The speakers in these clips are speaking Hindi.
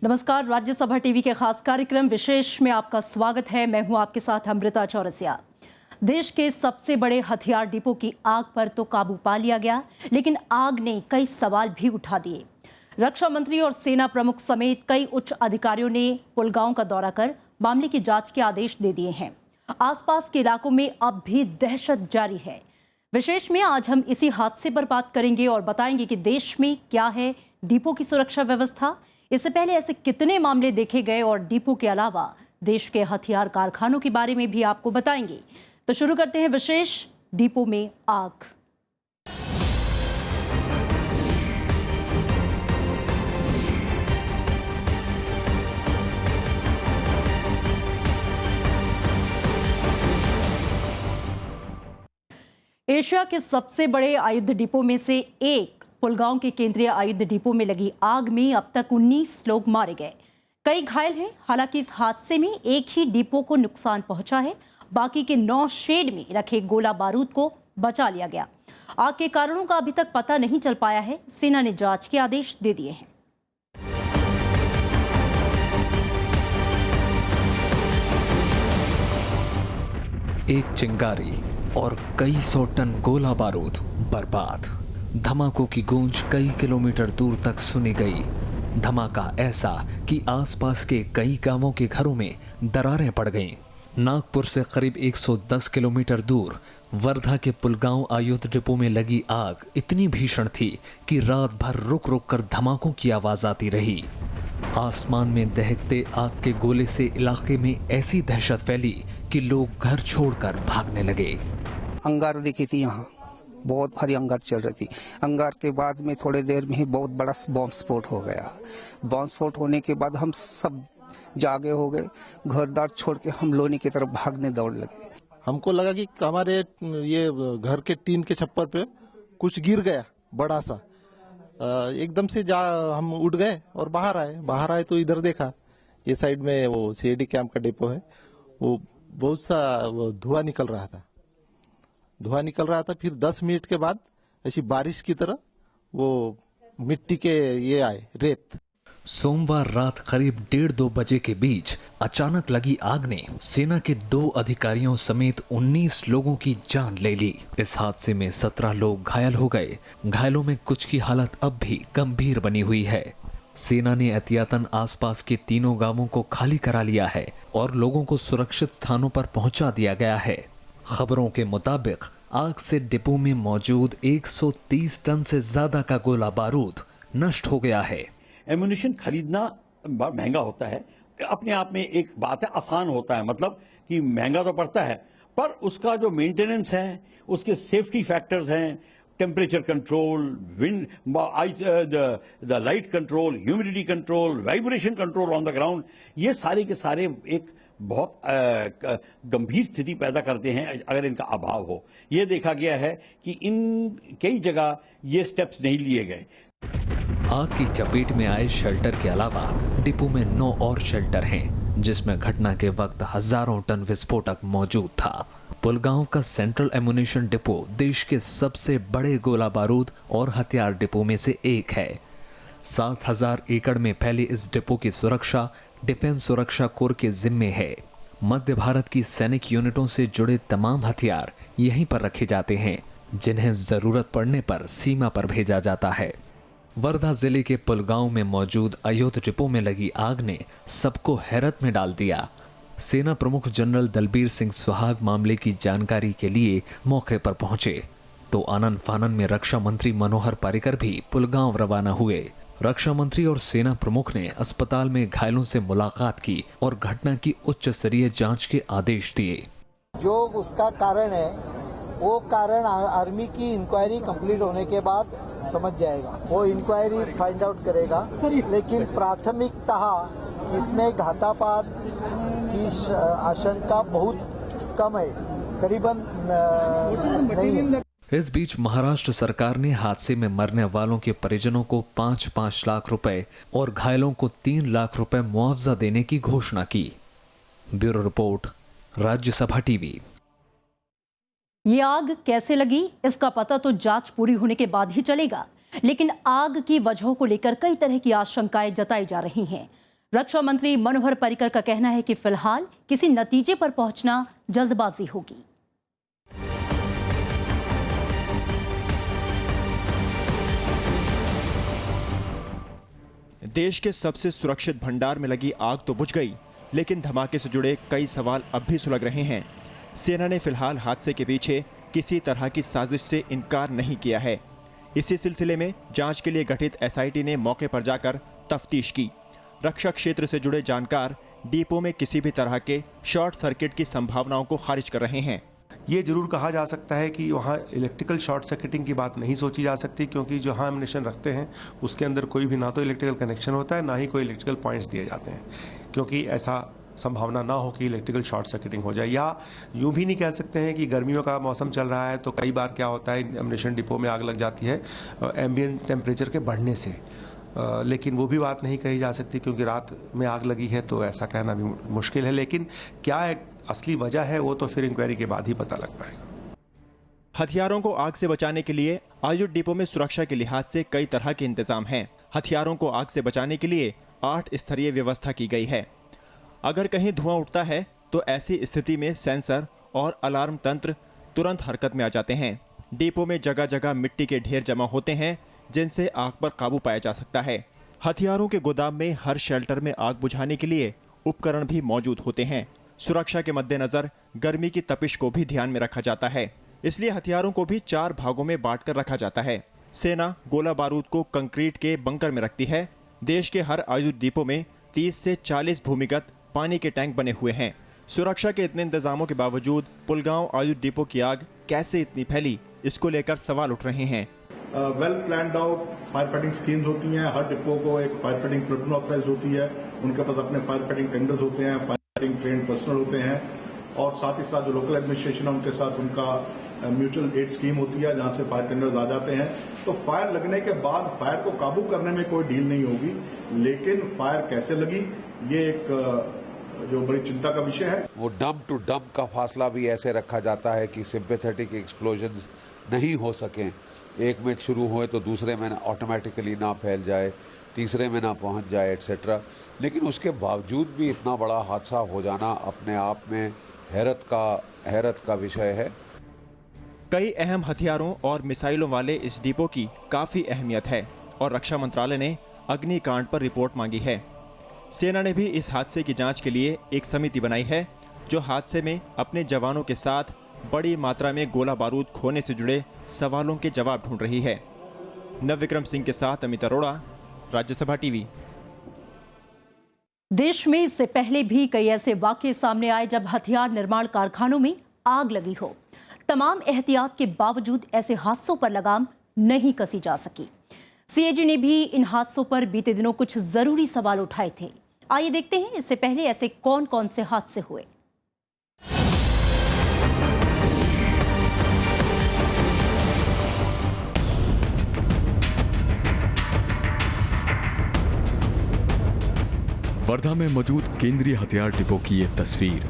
नमस्कार, राज्यसभा टीवी के खास कार्यक्रम विशेष में आपका स्वागत है। मैं हूं आपके साथ अमृता चौरसिया। देश के सबसे बड़े हथियार डिपो की आग पर तो काबू पा लिया गया, लेकिन आग ने कई सवाल भी उठा दिए। रक्षा मंत्री और सेना प्रमुख समेत कई उच्च अधिकारियों ने पुलगांव का दौरा कर मामले की जांच के आदेश दे दिए हैं। आसपास के इलाकों में अब भी दहशत जारी है। विशेष में आज हम इसी हादसे पर बात करेंगे और बताएंगे कि देश में क्या है डिपो की सुरक्षा व्यवस्था, इससे पहले ऐसे कितने मामले देखे गए और डिपो के अलावा देश के हथियार कारखानों के बारे में भी आपको बताएंगे। तो शुरू करते हैं विशेष डिपो में आग। एशिया के सबसे बड़े आयुध डिपो में से एक पुलगांव के केंद्रीय आयुध डिपो में लगी आग में अब तक 19 लोग मारे गए, कई घायल हैं। हालांकि इस हादसे में एक ही डिपो को नुकसान पहुंचा है, बाकी के 9 शेड में रखे गोला बारूद को बचा लिया गया। आग के कारणों का अभी तक पता नहीं चल पाया है। सेना ने जांच के आदेश दे दिए हैं। एक चिंगारी और कई सौ टन गोला बारूद बर्बाद। धमाकों की गूंज कई किलोमीटर दूर तक सुनी गई। धमाका ऐसा कि आसपास के कई गांवों के घरों में दरारें पड़ गईं। नागपुर से करीब 110 किलोमीटर दूर वर्धा के पुलगांव आयुध डिपो में लगी आग इतनी भीषण थी कि रात भर रुक रुक कर धमाकों की आवाज आती रही। आसमान में दहकते आग के गोले से इलाके में ऐसी दहशत फैली कि लोग घर छोड़कर भागने लगे। अंगार दिखी थी, यहाँ बहुत भारी अंगार चल रही थी। अंगार के बाद में थोड़ी देर में ही बहुत बड़ा बॉम्ब स्फोट हो गया। बॉम्ब स्फोट होने के बाद हम सब जागे हो गए, घर दार छोड़ के हम लोनी की तरफ भागने दौड़ लगे। हमको लगा कि हमारे ये घर के टीन के छप्पर पे कुछ गिर गया बड़ा सा। एकदम से हम उठ गए और बाहर आए तो इधर देखा, ये साइड में वो सीआईडी कैंप का डिपो है, वो बहुत सा धुआं निकल रहा था। फिर 10 मिनट के बाद ऐसी बारिश की तरह वो मिट्टी के ये आए रेत। सोमवार रात करीब 1:30-2 बजे के बीच अचानक लगी आग ने सेना के 2 अधिकारियों समेत 19 लोगों की जान ले ली। इस हादसे में 17 लोग घायल हो गए। घायलों में कुछ की हालत अब भी गंभीर बनी हुई है। सेना ने एहतियातन आसपास के 3 गांवों को खाली करा लिया है और लोगों को सुरक्षित स्थानों पर पहुंचा दिया गया है। खबरों के मुताबिक आग से डिपो में मौजूद 130 टन से ज्यादा का गोला बारूद नष्ट हो गया है। एम्यूनिशन खरीदना महंगा होता है, अपने आप में एक बात है, आसान होता है, मतलब कि महंगा तो पड़ता है, पर उसका जो मेंटेनेंस है, उसके सेफ्टी फैक्टर्स हैं, temperature control, wind, the light control, humidity control, vibration control on the ground, ये सारे के सारे एक बहुत गंभीर स्थिति पैदा करते हैं अगर इनका अभाव हो। ये देखा गया है कि इन कई जगह ये स्टेप्स नहीं लिए गए। आग की चपेट में आए शेल्टर के अलावा डिपो में 9 और शेल्टर हैं, जिसमें घटना के वक्त हजारों टन विस्फोटक मौजूद था। पुलगांव का सेंट्रल एम्यूनिशन डिपो देश के सबसे बड़े गोला बारूद और हथियार डिपो में से एक है। 7000 एकड़ में फैले इस डिपो की सुरक्षा डिफेंस सुरक्षा कोर के जिम्मे है। मध्य भारत की सैनिक यूनिटों से जुड़े तमाम हथियार यहीं पर रखे जाते हैं, जिन्हें जरूरत पड़ने पर सीमा पर भेजा जाता है। वर्धा जिले के पुलगांव में मौजूद आयुध डिपो में लगी आग ने सबको हैरत में डाल दिया। सेना प्रमुख जनरल दलबीर सिंह सुहाग मामले की जानकारी के लिए मौके पर पहुंचे तो आनन फानन में रक्षा मंत्री मनोहर पर्रिकर भी पुलगांव रवाना हुए। रक्षा मंत्री और सेना प्रमुख ने अस्पताल में घायलों से मुलाकात की और घटना की उच्च स्तरीय जांच के आदेश दिए। जो उसका कारण है वो कारण आर्मी की इंक्वायरी कंप्लीट होने के बाद समझ जाएगा, वो इंक्वायरी फाइंड आउट करेगा। लेकिन प्राथमिकतः इसमें घातापात की आशंका बहुत कम है, करीबन नहीं है। इस बीच महाराष्ट्र सरकार ने हादसे में मरने वालों के परिजनों को 5-5 लाख रुपए और घायलों को 3 लाख रुपए मुआवजा देने की घोषणा की। Bureau report, Rajya Sabha TV. ये आग कैसे लगी, इसका पता तो जांच पूरी होने के बाद ही चलेगा, लेकिन आग की वजहों को लेकर कई तरह की आशंकाएं जताई जा रही हैं। रक्षा मंत्री मनोहर पर्रिकर का कहना है कि फिलहाल किसी नतीजे पर पहुंचना जल्दबाजी होगी। देश के सबसे सुरक्षित भंडार में लगी आग तो बुझ गई, लेकिन धमाके से जुड़े कई सवाल अब भी सुलग रहे हैं। सेना ने फिलहाल हादसे के पीछे किसी तरह की साजिश से इनकार नहीं किया है। इसी सिलसिले में जांच के लिए गठित एसआईटी ने मौके पर जाकर तफ्तीश की। रक्षा क्षेत्र से जुड़े जानकार डिपो में किसी भी तरह के शॉर्ट सर्किट की संभावनाओं को खारिज कर रहे हैं। ये जरूर कहा जा सकता है कि वहाँ इलेक्ट्रिकल शॉर्ट सर्किटिंग की बात नहीं सोची जा सकती, क्योंकि जो हम एमिनेशन रखते हैं उसके अंदर कोई भी ना तो इलेक्ट्रिकल कनेक्शन होता है, ना ही कोई इलेक्ट्रिकल पॉइंट्स दिए जाते हैं, क्योंकि ऐसा संभावना ना हो कि इलेक्ट्रिकल शॉर्ट सर्किटिंग हो जाए। या यूँ भी नहीं कह सकते हैं कि गर्मियों का मौसम चल रहा है तो कई बार क्या होता है एमिनेशन डिपो में आग लग जाती है एम्बिएंट टेम्परेचर के बढ़ने से, लेकिन वो भी बात नहीं कही जा सकती क्योंकि रात में आग लगी है, तो ऐसा कहना भी मुश्किल है। लेकिन क्या एक असली वजह है वो तो फिर इंक्वायरी के बाद ही पता लग पाएगा। हथियारों को आग से बचाने के लिए आयुध डिपो में सुरक्षा के लिहाज से कई तरह के इंतजाम हैं। हथियारों को आग से बचाने के लिए 8 स्तरीय व्यवस्था की गई है। अगर कहीं धुआं उठता है तो ऐसी स्थिति में सेंसर और अलार्म तंत्र तुरंत हरकत में आ जाते हैं। डिपो में जगह जगह मिट्टी के ढेर जमा होते हैं जिनसे आग पर काबू पाया जा सकता है। हथियारों के गोदाम में हर शेल्टर में आग बुझाने के लिए उपकरण भी मौजूद होते हैं। सुरक्षा के मद्देनजर गर्मी की तपिश को भी ध्यान में रखा जाता है, इसलिए हथियारों को भी 4 भागों में बांटकर रखा जाता है। सेना गोला बारूद को कंक्रीट के बंकर में रखती है। देश के हर आयुध डिपो में 30 से 40 भूमिगत पानी के टैंक बने हुए हैं। सुरक्षा के इतने इंतजामों के बावजूद पुलगांव आयुध डिपो की आग कैसे इतनी फैली, इसको लेकर सवाल उठ रहे हैं। Well planned out fire fighting schemes होती हैं। हर डिपो को एक फायर फाइटिंग प्लेटून ऑथराइज होती है। उनके पास अपने फायर फाइटिंग टेंडर्स होते हैं, फायर फाइटिंग ट्रेन पर्सनल होते हैं, और साथ ही साथ जो लोकल एडमिनिस्ट्रेशन है उनके साथ उनका म्यूचुअल एड स्कीम होती है जहां से फायर टेंडर्स आ जाते हैं। तो फायर लगने के बाद फायर को काबू करने में कोई डील नहीं होगी, लेकिन फायर कैसे लगी ये एक जो बड़ी चिंता का विषय है। वो डंप टू डंप का फासला भी ऐसे रखा जाता है कि सिंपैथेटिक एक्सप्लोजन्स नहीं हो सकें। एक में शुरू हुए तो दूसरे में ऑटोमेटिकली ना फैल जाए, तीसरे में ना पहुंच जाए, एटसेट्रा। लेकिन उसके बावजूद भी इतना बड़ा हादसा हो जाना अपने आप में हैरत का विषय है। कई अहम हथियारों और मिसाइलों वाले इस डिपो की काफी अहमियत है और रक्षा मंत्रालय ने अग्निकांड पर रिपोर्ट मांगी है। सेना ने भी इस हादसे की जांच के लिए एक समिति बनाई है जो हादसे में अपने जवानों के साथ बड़ी मात्रा में गोला बारूद खोने से जुड़े सवालों के जवाब ढूंढ रही है। नवविक्रम सिंह के साथ अमित अरोड़ा, राज्यसभा टीवी। देश में इससे पहले भी कई ऐसे वाकये सामने आए जब हथियार निर्माण कारखानों में आग लगी हो। तमाम एहतियात के बावजूद ऐसे हादसों पर लगाम नहीं कसी जा सकी। सीएजी ने भी इन हादसों पर बीते दिनों कुछ जरूरी सवाल उठाए थे। आइए देखते हैं इससे पहले ऐसे कौन कौन से हादसे हुए। वर्धा में मौजूद केंद्रीय हथियार डिपो की ये तस्वीर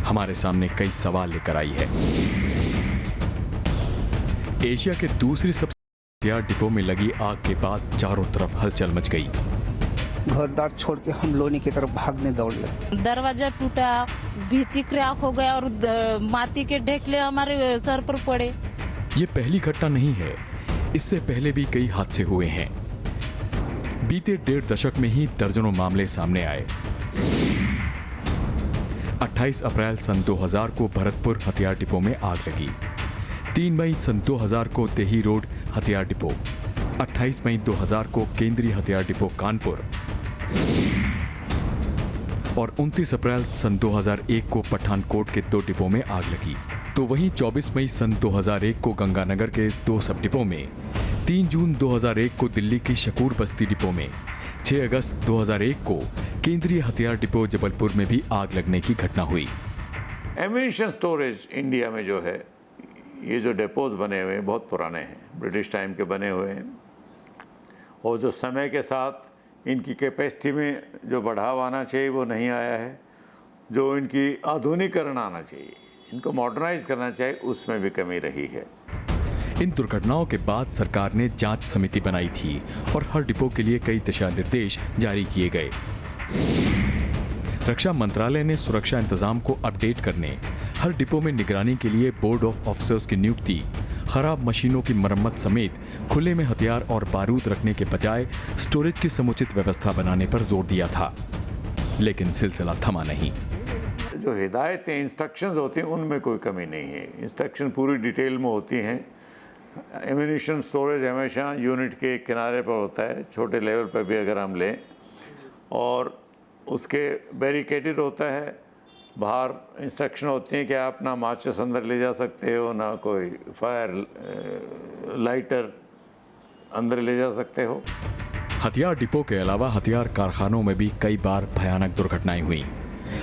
हमारे सामने कई सवाल लेकर आई है। एशिया के दूसरी सबसे हथियार डिपो में लगी आग के बाद चारों तरफ हलचल मच गई। घर द्वार छोड़ के हम लोनी की तरफ भागने दौड़ लगे। दरवाजा टूटा, भीति क्रैक हो गया और माटी के ढेकले हमारे सर पर पड़े। ये पहली घटना नहीं है, इससे पहले भी कई हादसे हुए हैं। बीते 1.5 दशक में ही दर्जनों मामले सामने आए। 28 अप्रैल सन 2000 को भरतपुर हथियार डिपो में आग लगी। 3 मई सन 2000 को देही रोड हथियार डिपो, 28 मई 2000 को केंद्रीय हथियार डिपो कानपुर और 29 अप्रैल सन 2001 को पठानकोट के 2 डिपो में आग लगी। तो वहीं 24 मई सन 2001 को गंगानगर के 2 सब डिपो में, 3 जून 2001 को दिल्ली की शकूर बस्ती डिपो में, 6 अगस्त 2001 को केंद्रीय हथियार डिपो जबलपुर में भी आग लगने की घटना हुई। एम्यूनिशन स्टोरेज इंडिया में जो है, ये जो डिपोज बने हुए हैं बहुत पुराने हैं, ब्रिटिश टाइम के बने हुए हैं, और जो समय के साथ इनकी कैपेसिटी में जो बढ़ाव आना चाहिए वो नहीं आया है। जो इनकी आधुनिकीकरण आना चाहिए, इनको मॉडर्नाइज करना चाहिए, उसमें भी कमी रही है। इन दुर्घटनाओं के बाद सरकार ने जांच समिति बनाई थी और हर डिपो के लिए कई दिशा निर्देश जारी किए गए। रक्षा मंत्रालय ने सुरक्षा इंतजाम को अपडेट करने, हर डिपो में निगरानी के लिए बोर्ड ऑफ ऑफिसर्स की नियुक्ति, खराब मशीनों की मरम्मत समेत खुले में हथियार और बारूद रखने के बजाय स्टोरेज की समुचित व्यवस्था बनाने पर जोर दिया था, लेकिन सिलसिला थमा नहीं। जो हिदायतें, इंस्ट्रक्शंस होती हैं, उनमें कोई कमी नहीं है। इंस्ट्रक्शन पूरी डिटेल में होती हैं। एम्यूनिशन स्टोरेज हमेशा यूनिट के किनारे पर होता है, छोटे लेवल पर भी अगर हम लें, और उसके बैरिकेडेड होता है। बाहर इंस्ट्रक्शन होती हैं कि आप ना माचिस अंदर ले जा सकते हो, ना कोई फायर लाइटर अंदर ले जा सकते हो। हथियार डिपो के अलावा हथियार कारखानों में भी कई बार भयानक दुर्घटनाएं हुई।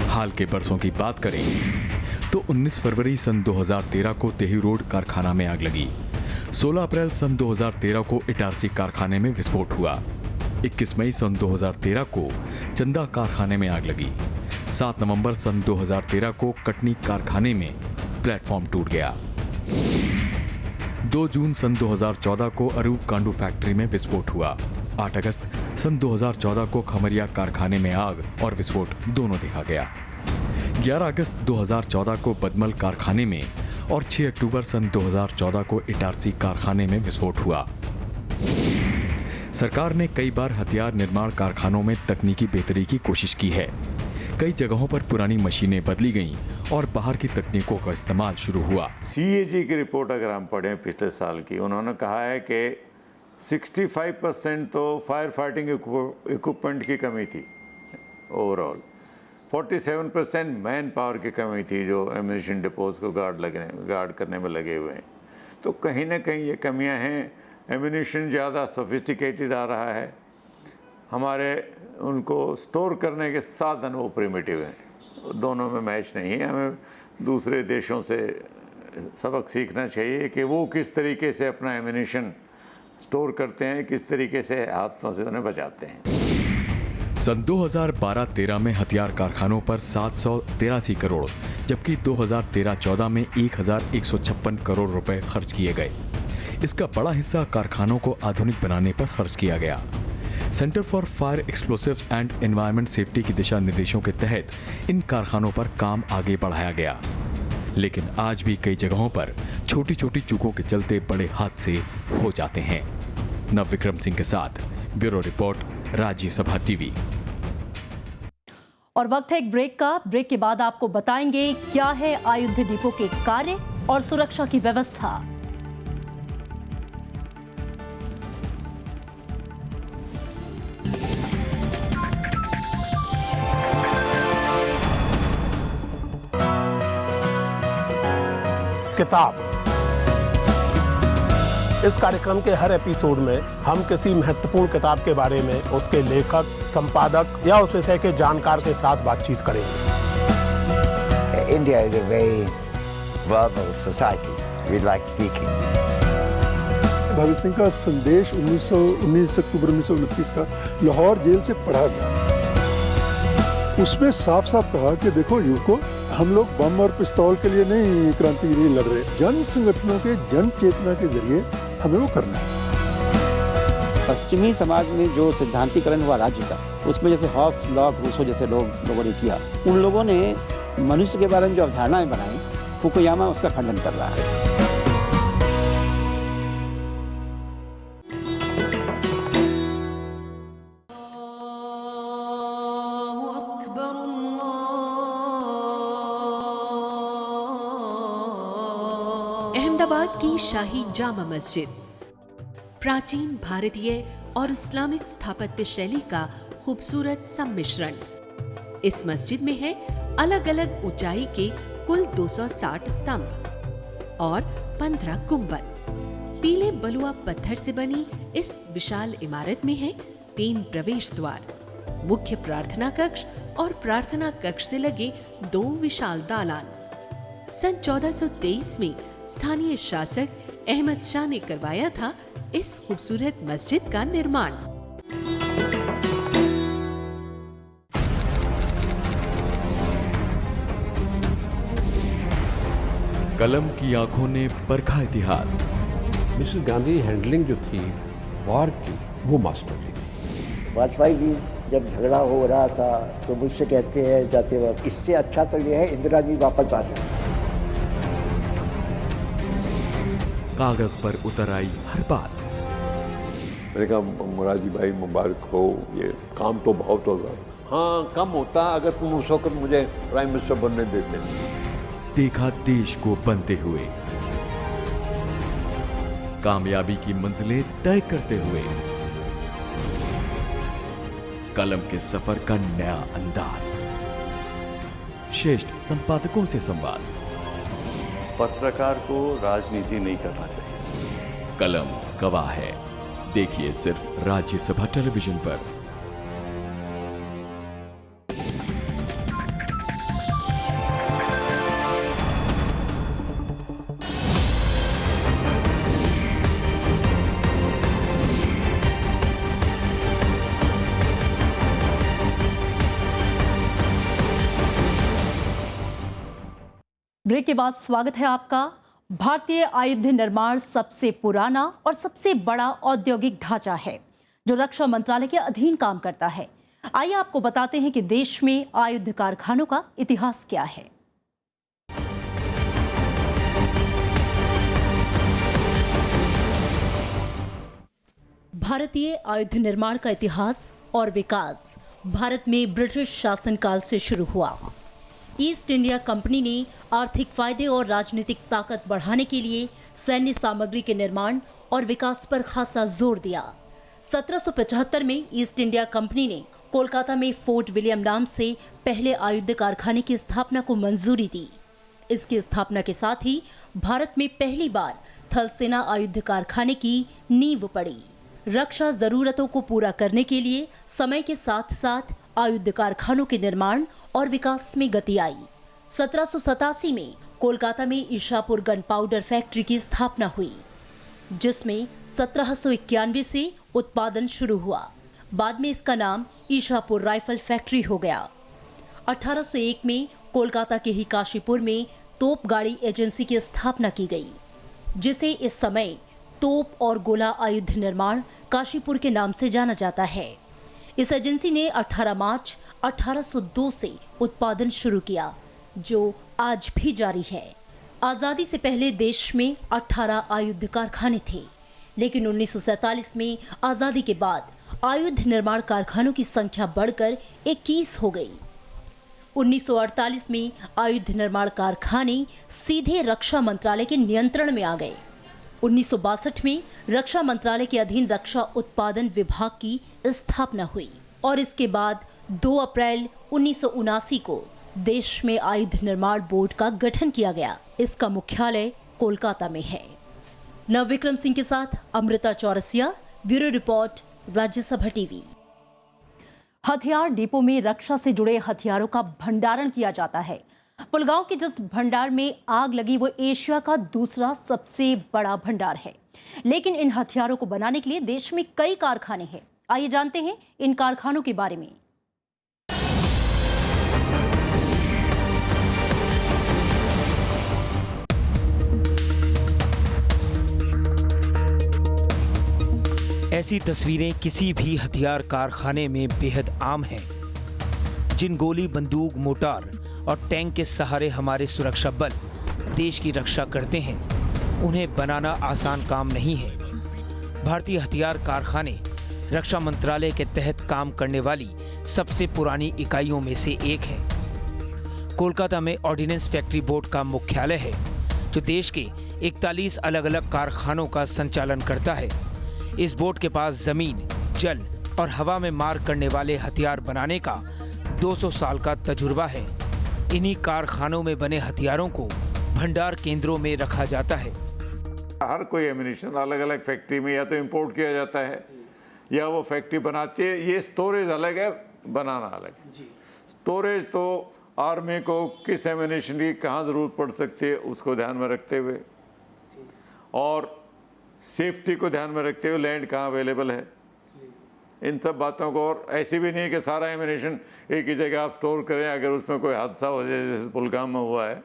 हाल के बरसों की बात करें तो 19 फरवरी सन 2013 को तेही रोड कारखाना में आग लगी। 16 अप्रैल सन 2013 को इटारसी कारखाने में विस्फोट हुआ। 21 मई सन 2013 को चंदा कारखाने में आग लगी। 7 नवंबर सन 2013 को कटनी कारखाने में प्लेटफॉर्म टूट गया। 2 जून सन 2014 को अरूप कांडू फैक्ट्री में विस्फोट हुआ। 8 अगस्त सन 2014 को खमरिया कारखाने में आग और विस्फोट दोनों देखा गया। 11 अगस्त 2014 को बदमल कारखाने में और 6 अक्टूबर सन 2014 को इटारसी कारखाने में विस्फोट हुआ। सरकार ने कई बार हथियार निर्माण कारखानों में तकनीकी बेहतरी की कोशिश की है। कई जगहों पर पुरानी मशीनें बदली गईं और बाहर की तकनीकों का इस्तेमाल शुरू हुआ। CAG की रिपोर्ट अगर हम पढ़ें पिछले साल की, उन्होंने कहा है कि 65% तो फायर फाइटिंग इक्विपमेंट की कमी थी ओवरऑल। 47% मैन पावर की कमी थी जो एम्यूनिशन डिपोज को गार्ड करने में लगे हुए हैं। तो कहीं ना कहीं ये कमियां हैं। एम्यूनिशन ज़्यादा सोफिस्टिकेटेड आ रहा है, हमारे उनको स्टोर करने के साधन वो प्रिमिटिव हैं, दोनों में मैच नहीं है। हमें दूसरे देशों से सबक सीखना चाहिए कि वो किस तरीके से अपना एम्यूनिशन स्टोर करते हैं, किस तरीके से हादसों से उन्हें बचाते हैं। सन 2012-13 में हथियार कारखानों पर 783 करोड़, जबकि 2013-14 में 1156 करोड़ रुपए खर्च किए गए। इसका बड़ा हिस्सा कारखानों को आधुनिक बनाने पर खर्च किया गया। Centre for fire explosives and environment safety की दिशा निर्देशों के तहत इन कारखानों पर काम आगे बढ़ाया गया, लेकिन आज भी कई जगहों पर छोटी छोटी चूकों के चलते बड़े हादसे हो जाते हैं। नव विक्रम सिंह के साथ ब्यूरो रिपोर्ट, राज्यसभा टीवी। और वक्त है एक ब्रेक का। ब्रेक के बाद आपको बताएंगे क्या है आयुध डिपो के कार्य और सुरक्षा की व्यवस्था। किताब। इस कार्यक्रम के हर एपिसोड में हम किसी महत्वपूर्ण किताब के बारे में उसके लेखक, संपादक या उस विषय के जानकार के साथ बातचीत करेंगे। India is a very verbal society. We like speaking. Bhagat Singh का संदेश 19 अक्टूबर 1929 का लाहौर जेल से पढ़ा गया। उसमें साफ साफ कहा कि देखो युवकों, हम लोग बम और पिस्तौल के लिए नहीं क्रांति के लिए लड़ रहे, जन संगठनों के जन चेतना के जरिए हमें वो करना है। पश्चिमी समाज में जो सिद्धांतीकरण हुआ राज्य का, उसमें जैसे हॉब्स, लॉक, रूसो जैसे लोगों ने किया, उन लोगों ने मनुष्य के बारे में जो अवधारणाएं बनाई, फुकुयामा उसका खंडन कर रहा है। अहमदाबाद की शाही जामा मस्जिद प्राचीन भारतीय और इस्लामिक स्थापत्य शैली का खूबसूरत सम्मिश्रण। इस मस्जिद में है अलग अलग ऊंचाई के कुल 260 स्तंभ और 15 गुंबद। पीले बलुआ पत्थर से बनी इस विशाल इमारत में है 3 प्रवेश द्वार, मुख्य प्रार्थना कक्ष और प्रार्थना कक्ष से लगे 2 विशाल दालान। सन 1423 में स्थानीय शासक अहमद शाह ने करवाया था इस खूबसूरत मस्जिद का निर्माण। कलम की आंखों ने परखा इतिहास। मिसेस गांधी हैंडलिंग जो थी वार की, वो मास्टरली थी। वाजपेयी जी जब झगड़ा हो रहा था तो मुझसे कहते हैं जाते वक्त, इससे अच्छा तो ये है इंदिरा जी वापस आ जाए। कागज पर उतर आई हर बात। मैंने कहा मोरारजी भाई मुबारक हो, ये काम तो बहुत होगा। हाँ, कम होता अगर तुम उस वक्त मुझे प्राइम मिनिस्टर बनने देते। देखा देश को बनते हुए, कामयाबी की मंजिलें तय करते हुए, कलम के सफर का नया अंदाज। श्रेष्ठ संपादकों से संवाद। पत्रकार को राजनीति नहीं करना चाहिए। कलम गवाह है। देखिए सिर्फ राज्यसभा टेलीविजन पर। ब्रेक के बाद स्वागत है आपका। भारतीय आयुध निर्माण सबसे पुराना और सबसे बड़ा औद्योगिक ढांचा है जो रक्षा मंत्रालय के अधीन काम करता है। आइए आपको बताते हैं कि देश में आयुध कारखानों का इतिहास क्या है। भारतीय आयुध निर्माण का इतिहास और विकास भारत में ब्रिटिश शासनकाल से शुरू हुआ। ईस्ट इंडिया कंपनी ने आर्थिक फायदे और राजनीतिक ताकत बढ़ाने के लिए सैन्य सामग्री के निर्माण और विकास पर खासा जोर दिया। 1775 में ईस्ट इंडिया कंपनी ने कोलकाता में फोर्ट विलियम नाम से पहले आयुध कारखाने की स्थापना को मंजूरी दी। इसकी स्थापना के साथ ही भारत में पहली बार थल सेना आयुध कारखाने की नींव पड़ी। रक्षा जरूरतों को पूरा करने के लिए समय के साथ साथ आयुध कारखानों के निर्माण और विकास में गति आई। 1787 में कोलकाता में ईशापुर गन पाउडर फैक्ट्री की स्थापना हुई, जिसमें 1791 से उत्पादन शुरू हुआ। बाद में इसका नाम ईशापुर राइफल फैक्ट्री हो गया। 1801 में कोलकाता के ही काशीपुर में तोप गाड़ी एजेंसी की स्थापना की गई, जिसे इस समय तोप और गोला आयुध निर्माण काशीपुर के नाम से जाना जाता है। इस एजेंसी ने 18 मार्च 1802 से उत्पादन शुरू किया, जो आज भी जारी है। आजादी से पहले देश में 18 आयुध कारखाने थे, लेकिन 1947 में आजादी के बाद आयुध निर्माण कारखानों की संख्या बढ़कर 21 हो गई। 1948 में आयुध निर्माण कारखाने सीधे रक्षा मंत्रालय के नियंत्रण में आ गए। 1962 में रक्षा मंत्रालय के अधीन रक्षा उत्पादन विभाग की स्थापना हुई और इसके बाद 2 अप्रैल 1979 को देश में आयुध निर्माण बोर्ड का गठन किया गया। इसका मुख्यालय कोलकाता में है। नवविक्रम सिंह के साथ Amrita Chaurasia, bureau report, Rajya Sabha TV. हथियार डिपो में रक्षा से जुड़े हथियारों का भंडारण किया जाता है। पुलगांव के जिस भंडार में आग लगी वो एशिया का दूसरा सबसे बड़ा भंडार है, लेकिन इन हथियारों को बनाने के लिए देश में कई कारखाने हैं। आइए जानते हैं इन कारखानों के बारे में। ऐसी तस्वीरें किसी भी हथियार कारखाने में बेहद आम हैं। जिन गोली, बंदूक, मोटार और टैंक के सहारे हमारे सुरक्षा बल देश की रक्षा करते हैं, उन्हें बनाना आसान काम नहीं है। भारतीय हथियार कारखाने रक्षा मंत्रालय के तहत काम करने वाली सबसे पुरानी इकाइयों में से एक है। कोलकाता में ऑर्डिनेंस फैक्ट्री बोर्ड का मुख्यालय है, जो देश के 41 अलग अलग कारखानों का संचालन करता है। इस बोर्ड के पास जमीन, जल और हवा में मार करने वाले हथियार बनाने का 200 साल का तजुर्बा है। इन्हीं कारखानों में बने हथियारों को भंडार केंद्रों में रखा जाता है। हर कोई एमिनेशन अलग अलग फैक्ट्री में या तो इंपोर्ट किया जाता है या वो फैक्ट्री बनाती है। ये स्टोरेज अलग है, बनाना अलग है। स्टोरेज तो आर्मी को किस एमिनेशन की कहाँ ज़रूरत पड़ सकती है उसको ध्यान में रखते हुए और सेफ्टी को ध्यान में रखते हुए लैंड कहाँ अवेलेबल है, इन सब बातों को। और ऐसी भी नहीं कि सारा एमिनेशन एक ही जगह आप स्टोर करें, अगर उसमें कोई हादसा हो जाए जैसे पुलगाम में हुआ है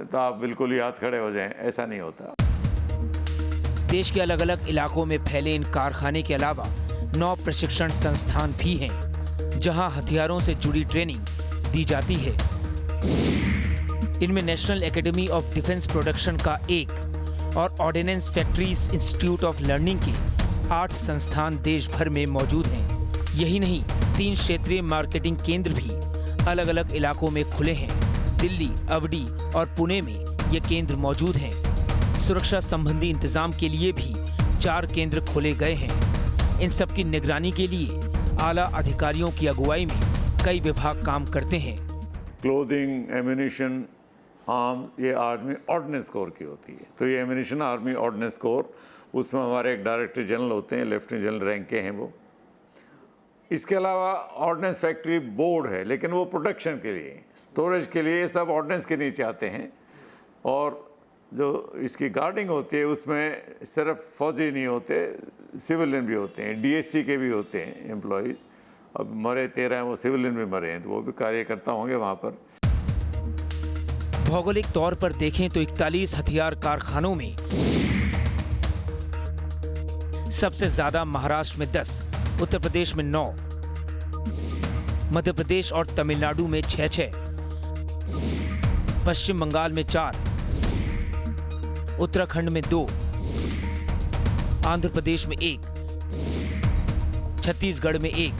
तो आप बिल्कुल ही हाथ खड़े हो जाएं, ऐसा नहीं होता। देश के अलग अलग इलाकों में फैले इन कारखाने के अलावा 9 प्रशिक्षण संस्थान भी हैं जहां हथियारों से जुड़ी ट्रेनिंग दी जाती है। इनमें National Academy of Defence Production का 1 और Ordnance Factories Institute of Learning के 8 संस्थान देश भर में मौजूद हैं। यही नहीं, 3 क्षेत्रीय मार्केटिंग केंद्र भी अलग अलग इलाकों में खुले हैं। दिल्ली, अवधी और पुणे में ये केंद्र मौजूद हैं। सुरक्षा संबंधी इंतजाम के लिए भी 4 केंद्र खोले गए हैं। इन सब की निगरानी के लिए आला अधिकारियों की अगुवाई में कई विभाग काम करते हैं। क्लोथिंग, एम्यूनिशन, आर्म, ये आर्मी ऑर्डिनेंस कोर की होती है। तो ये एम्यूनिशन आर्मी ऑर्डिनेंस कोर, उसमें हमारे एक डायरेक्टर जनरल होते हैं, लेफ्टिनेंट जनरल रैंक के हैं वो। इसके अलावा ऑर्डिनेंस फैक्ट्री बोर्ड है, लेकिन वो प्रोटेक्शन के लिए, स्टोरेज के लिए, सब ऑर्डिनेंस के नीचे आते हैं। और जो इसकी गार्डिंग होती है उसमें सिर्फ फौजी नहीं होते, सिविलियन भी होते हैं, डीएससी के भी होते हैं एम्प्लॉयज़। अब मरे 13 हैं, वो सिविलियन भी मरे हैं, तो वो भी कार्यकर्ता होंगे वहाँ पर। भौगोलिक तौर पर देखें तो 41 हथियार कारखानों में सबसे ज्यादा महाराष्ट्र में 10, उत्तर प्रदेश में 9, मध्य प्रदेश और तमिलनाडु में 6-6, पश्चिम बंगाल में 4, उत्तराखंड में 2, आंध्र प्रदेश में 1, छत्तीसगढ़ में 1,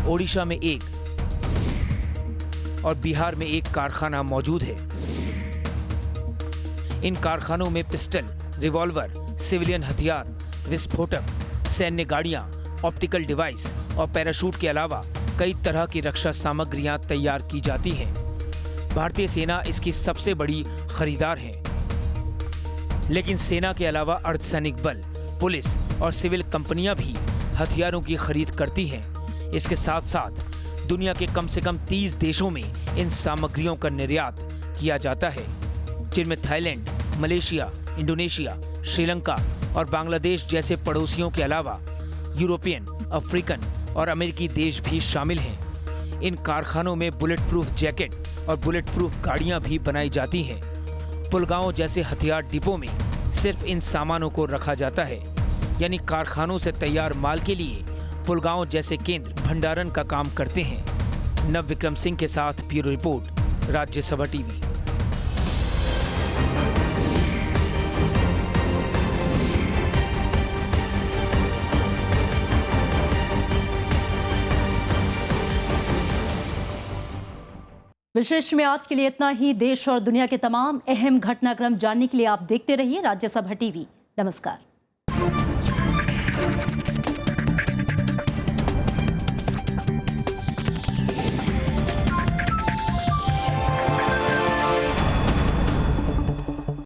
ओडिशा में 1 और बिहार में 1 कारखाना मौजूद है। इन कारखानों में पिस्टल, रिवॉल्वर, सिविलियन हथियार, विस्फोटक, सैन्य गाड़ियां, ऑप्टिकल डिवाइस और पैराशूट के अलावा कई तरह की रक्षा सामग्रियां तैयार की जाती हैं। भारतीय सेना इसकी सबसे बड़ी खरीदार है। लेकिन सेना के अलावा अर्धसैनिक बल, पुलिस और सिविल कंपनियां भी हथियारों की खरीद करती हैं। इसके साथ साथ दुनिया के कम से कम 30 देशों में इन सामग्रियों का निर्यात किया जाता है, जिनमें थाईलैंड, मलेशिया, इंडोनेशिया, श्रीलंका और बांग्लादेश जैसे पड़ोसियों के अलावा यूरोपियन, अफ्रीकन और अमेरिकी देश भी शामिल हैं। इन कारखानों में बुलेट प्रूफ जैकेट और बुलेट प्रूफ गाड़ियां भी बनाई जाती हैं। पुलगांव जैसे हथियार डिपो में सिर्फ इन सामानों को रखा जाता है, यानी कारखानों से तैयार माल के लिए पुलगांव जैसे केंद्र भंडारण का काम करते हैं। नव विक्रम सिंह के साथ ब्यूरो रिपोर्ट, राज्यसभा टीवी। विशेष में आज के लिए इतना ही। देश और दुनिया के तमाम अहम घटनाक्रम जानने के लिए आप देखते रहिए राज्यसभा टीवी। नमस्कार।